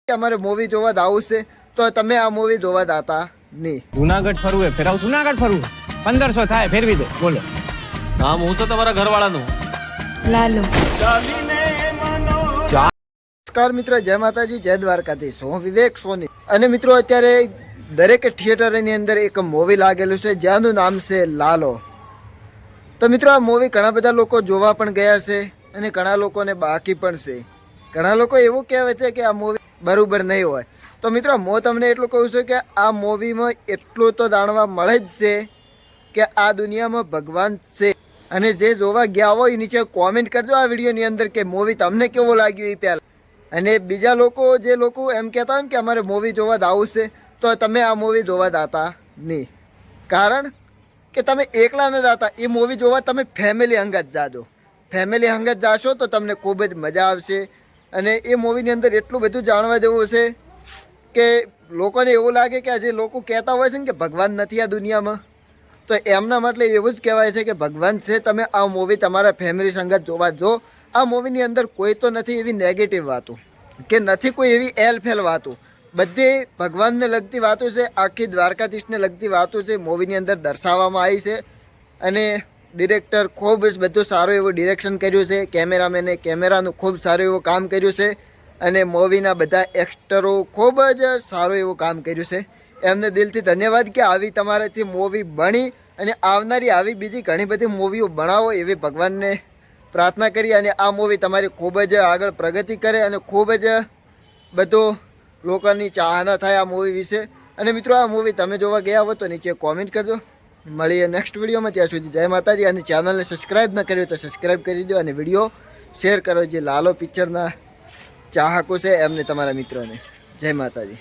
કે અમારે મૂવી જોવા આવું છે તો તમે આ મૂવી જોવા જાતા નહીં. જુનાગઢ ફરવું ફેરાવ જુનાગઢ ફરવું 1500 થાય ફેરવી દે. બોલો નામ હું છે તમારા ઘરવાળાનું? લાલો. નમસ્કાર મિત્રો, જય માતાજી, જય દ્વારકાધીશ. હું વિવેક સોની. અને મિત્રો અત્યારે દરેક થિયેટરની અંદર એક મૂવી લાગેલું છે જેનું નામ છે લાલો. તો મિત્રો આ મૂવી ઘણા બધા લોકો જોવા પણ ગયા છે અને ઘણા લોકોને બાકી પણ છે. ઘણા લોકો એવું કહેવે છે કે આ મૂવી બરાબર નહીં હોય. તો મિત્રો હું તમને એટલું કહું છું કે આ મૂવીમાં એટલું તો જાણવા મળે જ છે કે આ દુનિયામાં ભગવાન છે. અને જે જોવા ગયા હોય નીચે કોમેન્ટ કરજો આ વિડીયોની અંદર કે મૂવી તમને કેવો લાગ્યું એ પહેલાં. અને બીજા લોકો જે લોકો એમ કહેતા હોય ને કે અમારે મૂવી જોવા આવું છે તો તમે આ મૂવી જોવા જાતા નહીં. કારણ કે તમે એકલા ન જાતા, એ મૂવી જોવા તમે ફેમિલી અંગત જાજો. ફેમિલી અંગત જાશો તો તમને ખૂબ જ મજા આવશે. અને એ મૂવીની અંદર એટલું બધું જાણવા જેવું છે કે લોકોને એવું લાગે કે આજે લોકો કહેતા હોય છે ને કે ભગવાન નથી આ દુનિયામાં, તો એમના માટે એવું જ કહેવાય છે કે ભગવાન છે. તમે આ મૂવી તમારા ફેમિલી સંગત જોવા જો. આ મૂવીની અંદર કોઈ તો નથી એવી નેગેટિવ વાતો કે નથી કોઈ એવી એલફેલ વાતો, બધી ભગવાનને લગતી વાતો છે, આખી દ્વારકાધીશને લગતી વાતો છે મૂવીની અંદર દર્શાવવામાં આવી છે. અને ડિરેક્ટર ખૂબ જ બધું સારું એવું ડિરેક્શન કર્યું છે. કેમેરામેને કેમેરાનું ખૂબ સારું એવું કામ કર્યું છે. અને મૂવીના બધા એક્ટરો ખૂબ જ સારું એવું કામ કર્યું છે. એમને દિલથી ધન્યવાદ કે આવી તમારાથી મૂવી બની અને આવનારી આવી બીજી ઘણી બધી મૂવીઓ બનાવો એવી ભગવાનને પ્રાર્થના કરી. અને આ મૂવી તમારી ખૂબ જ આગળ પ્રગતિ કરે અને ખૂબ જ બધું લોકોની ચાહના થાય આ મૂવી વિશે. અને મિત્રો આ મૂવી તમે જોવા ગયા હો તો નીચે કોમેન્ટ કરજો. મળીએ નેક્સ્ટ વિડીયોમાં. ત્યાં સુધી જય માતાજી. અને ચેનલને સબસ્ક્રાઈબ ન કર્યું તો સબસ્ક્રાઈબ કરી દો અને વિડીયો શેર કરો. જે લાલો પિક્ચરના ચાહકો છે એમને, તમારા મિત્રોને. જય માતાજી.